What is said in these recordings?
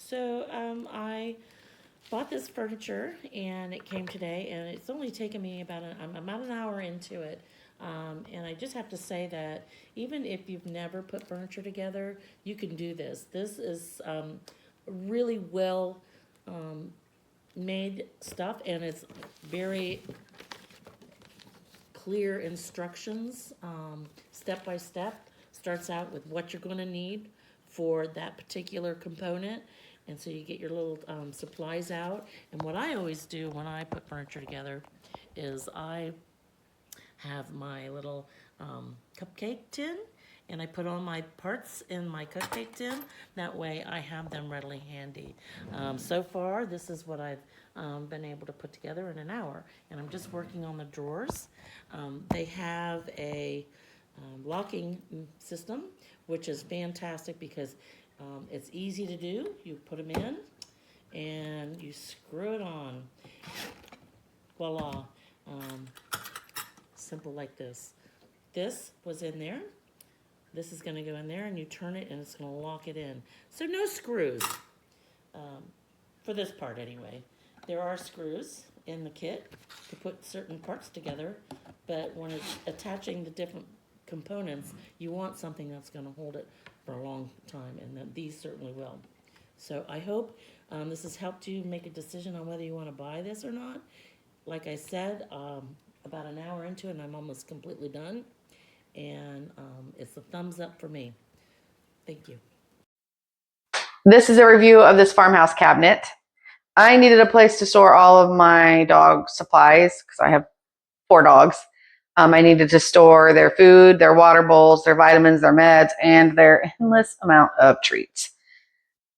So I bought this furniture and it came today, and it's only taken me I'm about an hour into it. And I just have to say that even if you've never put furniture together, you can do this. This is really well made stuff, and it's very clear instructions, step by step. Starts out with what you're going to need for that particular component. And so you get your little supplies out. And what I always do when I put furniture together is I have my little cupcake tin, and I put all my parts in my cupcake tin. That way I have them readily handy. So far, this is what I've been able to put together in an hour. And I'm just working on the drawers. They have a locking system, which is fantastic because it's easy to do. You put them in and you screw it on. Voila. Simple like this. This was in there. This is going to go in there, and you turn it and it's going to lock it in. So no screws, for this part anyway. There are screws in the kit to put certain parts together, but when it's attaching the different components, you want something that's going to hold it for a long time, and these certainly will. So I hope this has helped you make a decision on whether you want to buy this or not. Like I said, about an hour into it, and I'm almost completely done, and it's a thumbs up for me. Thank you. This is a review of this farmhouse cabinet. I needed a place to store all of my dog supplies because I have 4 dogs. I needed to store their food, their water bowls, their vitamins, their meds, and their endless amount of treats.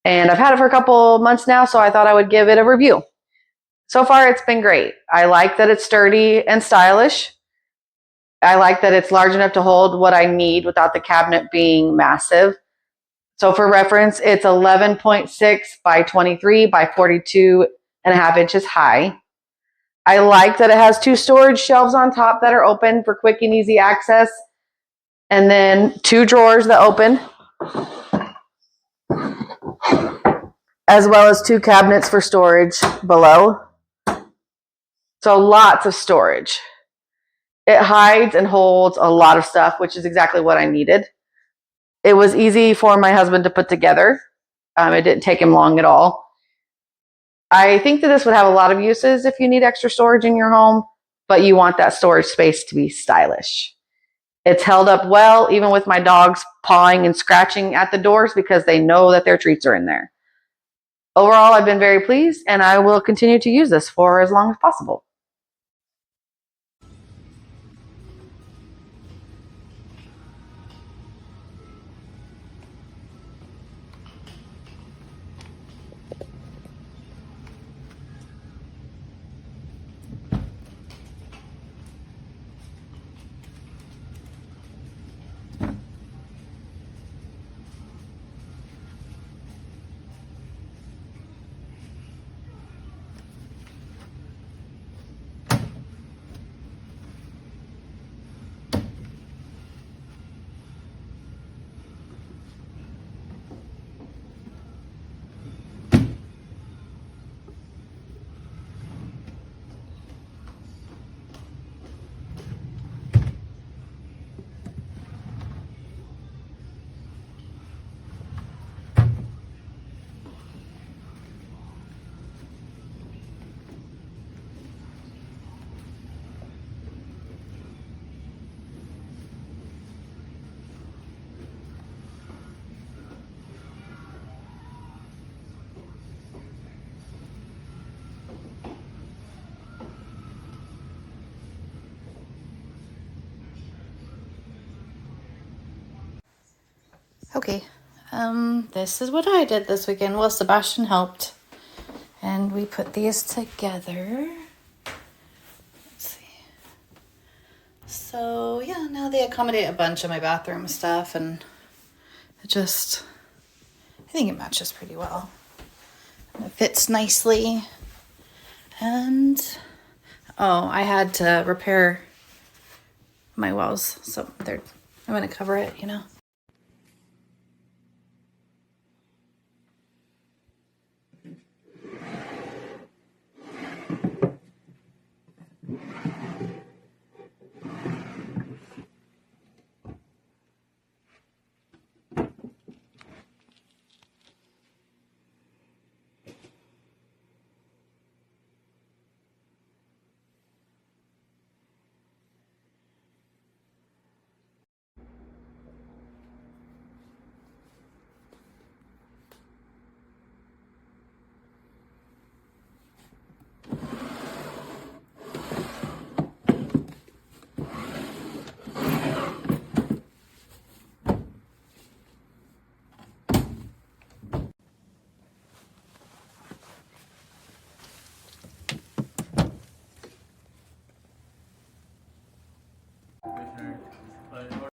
And I've had it for a couple months now, so I thought I would give it a review. So far, it's been great. I like that it's sturdy and stylish. I like that it's large enough to hold what I need without the cabinet being massive. So for reference, it's 11.6 by 23 by 42.5 inches high. I like that it has 2 storage shelves on top that are open for quick and easy access. And then 2 drawers that open, as well as 2 cabinets for storage below. So lots of storage. It hides and holds a lot of stuff, which is exactly what I needed. It was easy for my husband to put together. It didn't take him long at all. I think that this would have a lot of uses if you need extra storage in your home, but you want that storage space to be stylish. It's held up well, even with my dogs pawing and scratching at the doors because they know that their treats are in there. Overall, I've been very pleased, and I will continue to use this for as long as possible. Okay, this is what I did this weekend. Well, Sebastian helped, and we put these together. Let's see. So, yeah, now they accommodate a bunch of my bathroom stuff, and I think it matches pretty well. And it fits nicely, and, I had to repair my walls, so I'm going to cover it,